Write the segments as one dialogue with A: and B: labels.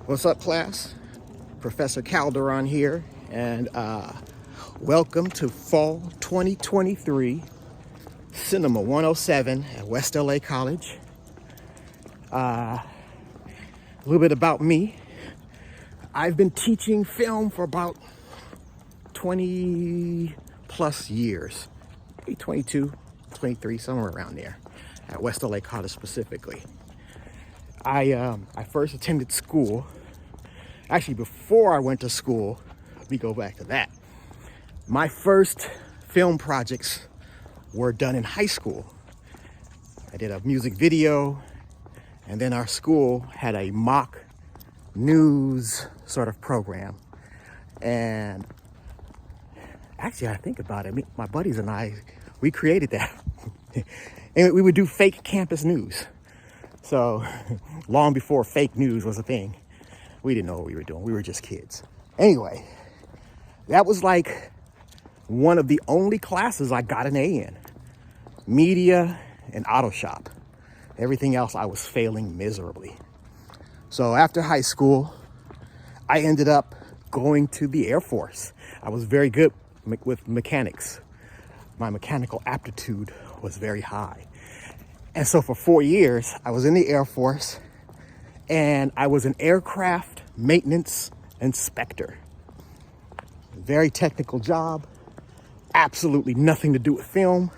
A: What's up, class? Professor Calderon here, and welcome to Fall 2023 Cinema 107 at West LA College. A little bit about me. I've been teaching film for about 20 plus years, maybe 22, 23, somewhere around there, at West LA College specifically. I first attended school. Actually, before I went to school, let me go back to that. My first film projects were done in high school. I did a music video, and then our school had a mock news sort of program. And actually, I think about it, my buddies and I, we created that. And we would do fake campus news. So long before fake news was a thing. We didn't know what we were doing. We were just kids. Anyway, that was like one of the only classes I got an A in. Media and auto shop. Everything else I was failing miserably. So after high school, I ended up going to the Air Force. I was very good with mechanics. My mechanical aptitude was very high. And so for 4 years, I was in the Air Force, and I was an aircraft maintenance inspector. Very technical job, absolutely nothing to do with film,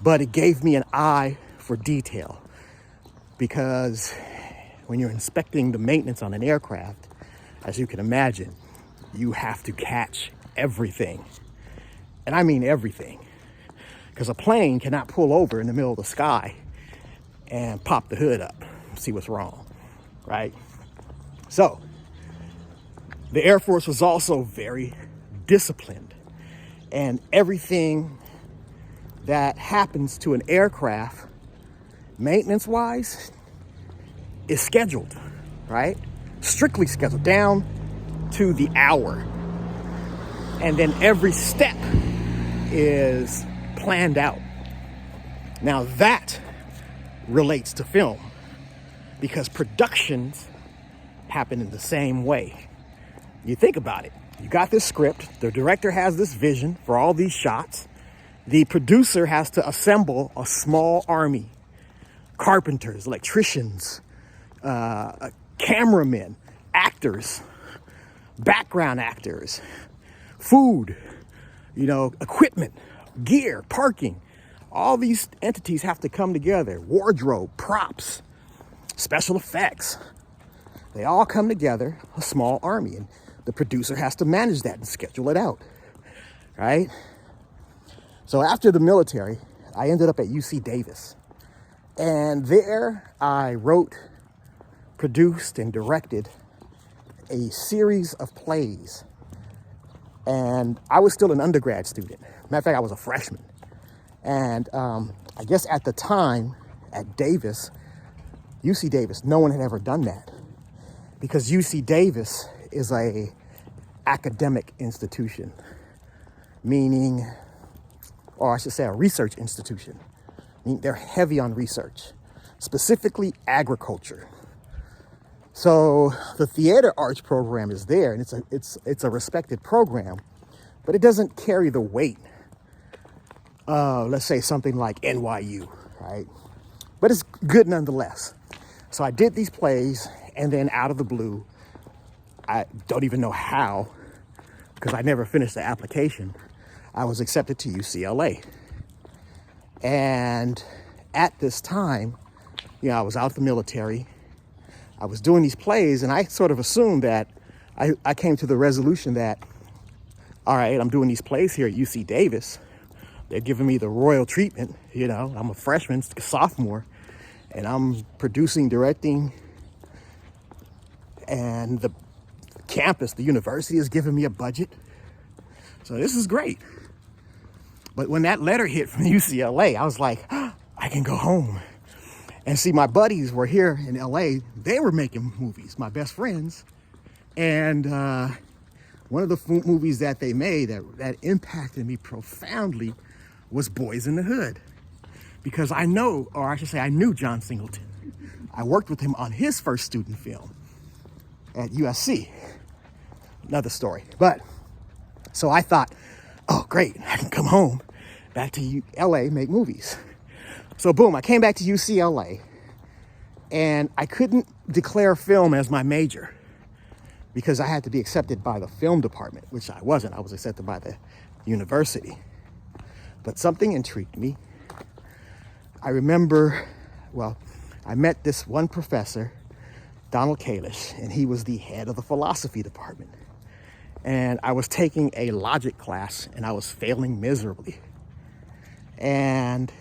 A: but it gave me an eye for detail, because when you're inspecting the maintenance on an aircraft, as you can imagine, you have to catch everything. And I mean everything, because a plane cannot pull over in the middle of the sky and pop the hood up, see what's wrong. Right? So, the Air Force was also very disciplined, and everything that happens to an aircraft, maintenance-wise, is scheduled, right? Strictly scheduled, down to the hour. And then every step is planned out. Now that relates to film, because productions happen in the same way. You think about it. You got this script. The director has this vision for all these shots. The producer has to assemble a small army. Carpenters, electricians, cameramen, actors, background actors, food, equipment, gear, parking. All these entities have to come together. Wardrobe, props, special effects. They all come together, a small army, and the producer has to manage that and schedule it out, right? So after the military, I ended up at UC Davis. And there I wrote, produced, and directed a series of plays. And I was still an undergrad student. Matter of fact, I was a freshman. And I guess at the time at Davis, UC Davis, no one had ever done that, because UC Davis is a academic institution, meaning, or I should say a research institution. I mean, they're heavy on research, specifically agriculture. So the theater arts program is there, and it's a respected program, but it doesn't carry the weight of, let's say, something like NYU, right? But it's good nonetheless. So I did these plays, and then out of the blue, I don't even know how, because I never finished the application, I was accepted to UCLA. And at this time, I was out of the military. I was doing these plays, and I sort of assumed that I came to the resolution that, all right, I'm doing these plays here at UC Davis. They're giving me the royal treatment. I'm a freshman, sophomore, and I'm producing, directing, and the campus, the university, is giving me a budget. So this is great. But when that letter hit from UCLA, I was like, I can go home. And see, my buddies were here in LA. They were making movies, my best friends. And one of the movies that they made that impacted me profoundly was Boys in the Hood. Because I knew John Singleton. I worked with him on his first student film. at USC. Another story. But so I thought, oh, great, I can come home back to LA, make movies. So boom, I came back to UCLA, and I couldn't declare film as my major because I had to be accepted by the film department, which I wasn't. I was accepted by the university. But something intrigued me. I remember, well, I met this one professor, Donald Kalish, and he was the head of the philosophy department. And I was taking a logic class, and I was failing miserably. And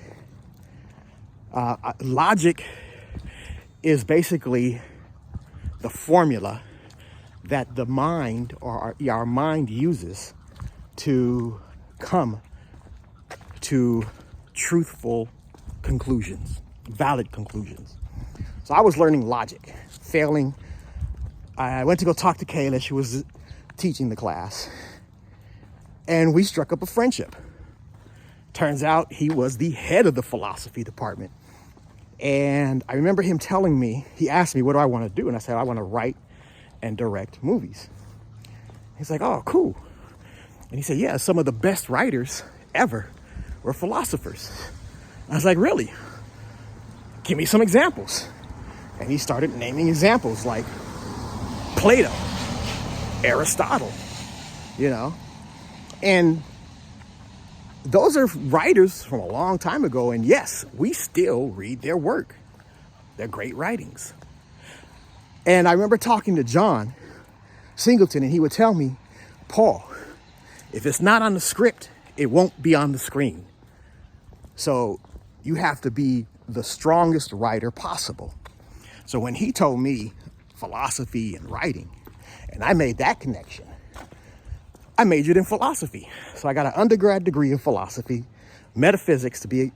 A: logic is basically the formula that the mind, or our mind, uses to come to truthful conclusions, valid conclusions. So I was learning logic, failing. I went to go talk to Kalish, who was teaching the class, and we struck up a friendship. Turns out he was the head of the philosophy department. And I remember him telling me, he asked me, what do I want to do? And I said, I want to write and direct movies. He's like, oh, cool. And he said, yeah, some of the best writers ever were philosophers. I was like, really? Give me some examples. And he started naming examples like Plato, Aristotle, and those are writers from a long time ago. And yes, we still read their work. They're great writings. And I remember talking to John Singleton, and he would tell me, Paul, if it's not on the script, it won't be on the screen. So you have to be the strongest writer possible. So when he told me philosophy and writing, and I made that connection, I majored in philosophy. So I got an undergrad degree in philosophy, metaphysics to be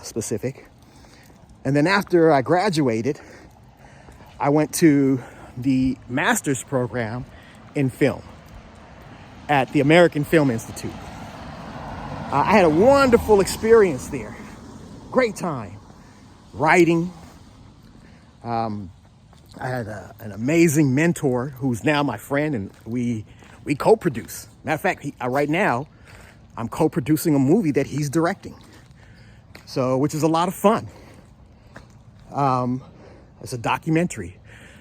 A: specific. And then after I graduated, I went to the master's program in film at the American Film Institute. I had a wonderful experience there. Great time. Writing. I had an amazing mentor who's now my friend, and we co-produce. Matter of fact, right now, I'm co-producing a movie that he's directing. So, which is a lot of fun. It's a documentary.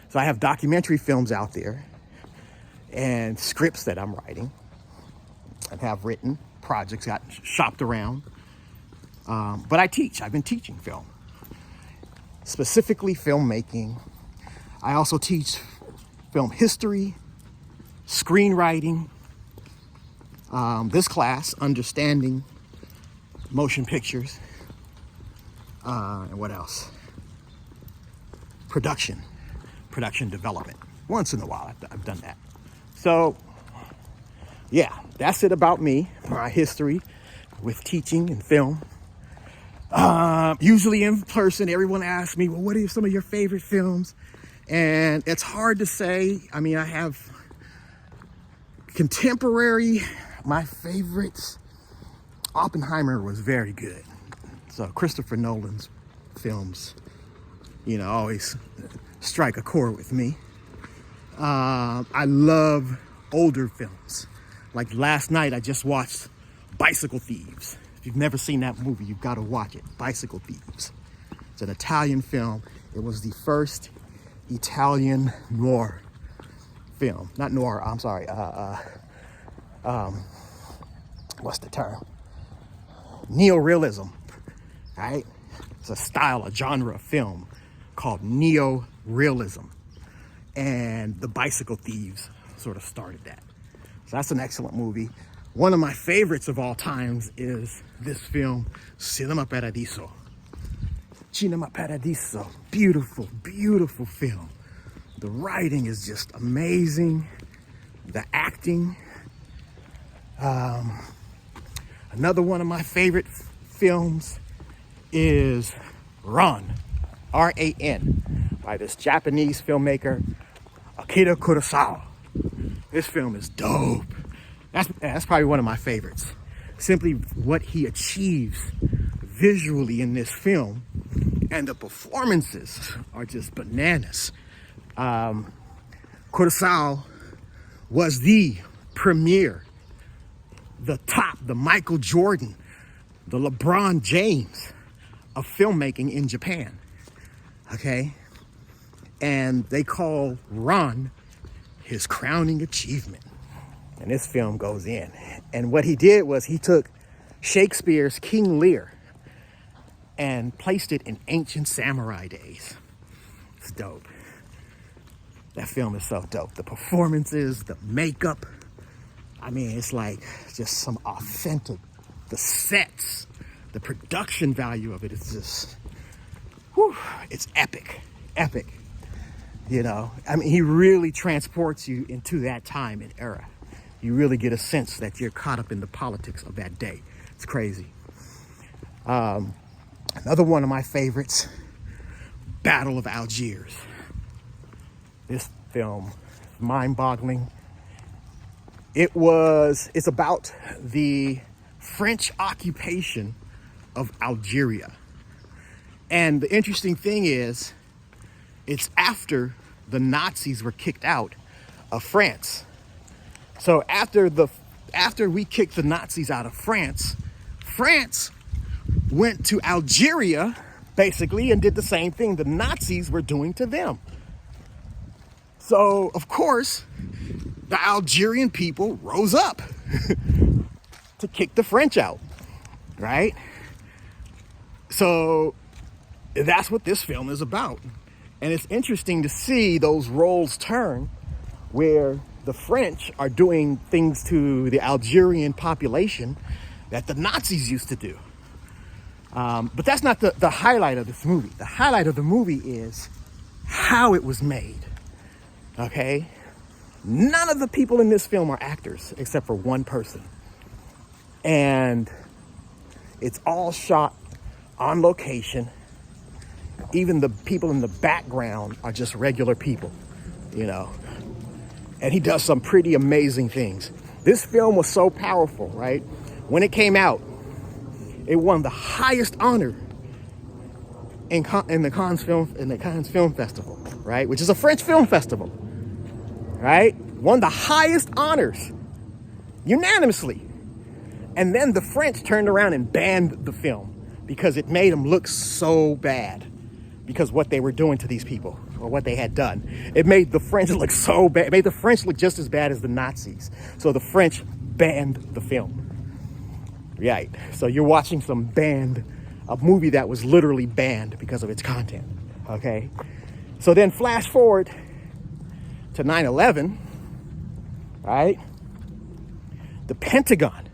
A: So I have documentary films out there and scripts that I'm writing and have written, projects got shopped around. But I teach. I've been teaching film, specifically filmmaking. I also teach film history, screenwriting. This class, understanding motion pictures, and what else? Production development. Once in a while, I've done that. So, yeah, that's it about me, my history with teaching and film. Usually in person, everyone asks me, well, what are some of your favorite films? And it's hard to say. I mean, I have contemporary, my favorites. Oppenheimer was very good. So Christopher Nolan's films, always strike a chord with me. I love older films. Like last night, I just watched Bicycle Thieves. If you've never seen that movie, you've got to watch it. Bicycle Thieves. It's an Italian film. It was the first Italian noir film. Not noir, I'm sorry. What's the term? Neorealism, right? It's a style, a genre of film called neorealism. And the Bicycle Thieves sort of started that. So that's an excellent movie. One of my favorites of all times is this film, Cinema Paradiso. Cinema Paradiso. Beautiful, beautiful film. The writing is just amazing. The acting. Another one of my favorite films is Ran, R-A-N, by this Japanese filmmaker, Akira Kurosawa. This film is dope. That's probably one of my favorites. Simply what he achieves visually in this film, and the performances are just bananas. Curaçao was the premier, the top, the Michael Jordan, the LeBron James of filmmaking in Japan. Okay? And they call Ron his crowning achievement. And this film goes in. And what he did was he took Shakespeare's King Lear and placed it in ancient samurai days. It's dope. That film is so dope. The performances, the makeup. I mean, it's like just some authentic, the sets, the production value of it is just, whew, it's epic, epic. You know, I mean, he really transports you into that time and era. You really get a sense that you're caught up in the politics of that day. It's crazy. Another one of my favorites, Battle of Algiers. This film, mind-boggling. It's about the French occupation of Algeria. And the interesting thing is, it's after the Nazis were kicked out of France. So after we kicked the Nazis out of France, France went to Algeria, basically, and did the same thing the Nazis were doing to them. So, of course, the Algerian people rose up to kick the French out, right? So that's what this film is about. And it's interesting to see those roles turn where the French are doing things to the Algerian population that the Nazis used to do. But that's not the highlight of this movie. The highlight of the movie is how it was made, okay? None of the people in this film are actors except for one person. And it's all shot on location. Even the people in the background are just regular people, you know. And he does some pretty amazing things. This film was so powerful, right? When it came out, it won the highest honor in the Cannes Film Festival, right? Which is a French film festival, right? Won the highest honors unanimously. And then the French turned around and banned the film because it made them look so bad because what they were doing to these people or what they had done. It made the French look so bad. It made the French look just as bad as the Nazis. So the French banned the film. Right. So you're watching a movie that was literally banned because of its content. Okay. So then flash forward to 9/11, right? The Pentagon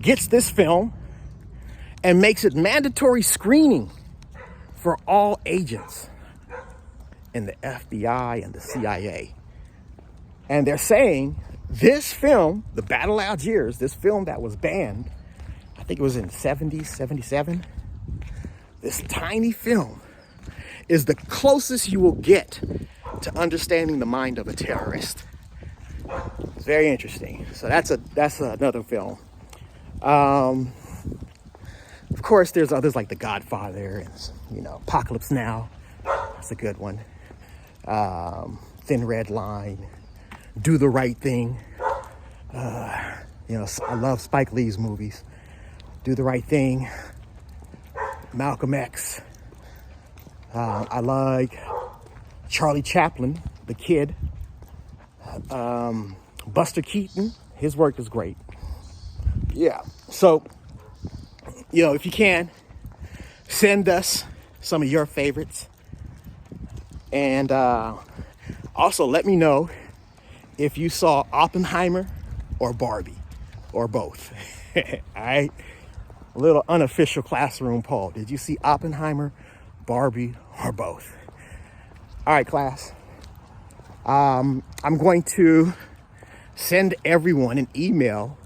A: gets this film and makes it mandatory screening for all agents in the FBI and the CIA. And they're saying this film, The Battle of Algiers, this film that was banned, I think it was in the 70s, 77, this tiny film is the closest you will get to understanding the mind of a terrorist. It's very interesting. So that's another film. Of course, there's others like The Godfather and, you know, Apocalypse Now. That's a good one. Thin Red Line, Do the Right Thing. You know, I love Spike Lee's movies. Do the Right Thing, Malcolm X. I like Charlie Chaplin, The Kid. Buster Keaton, his work is great. Yeah, so, you know, if you can, send us some of your favorites. And also let me know if you saw Oppenheimer or Barbie or both. All right, a little unofficial classroom poll. Did you see Oppenheimer, Barbie, or both? All right, class. I'm going to send everyone an email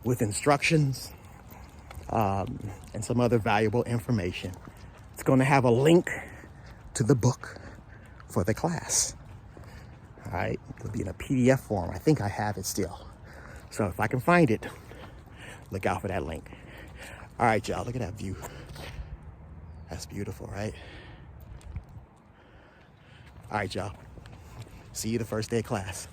A: with instructions and some other valuable information. It's going to have a link to the book for the class. All right, it'll be in a PDF form. I think I have it still. So if I can find it, look out for that link. All right, y'all, look at that view. That's beautiful, right? All right, y'all. See you the first day of class.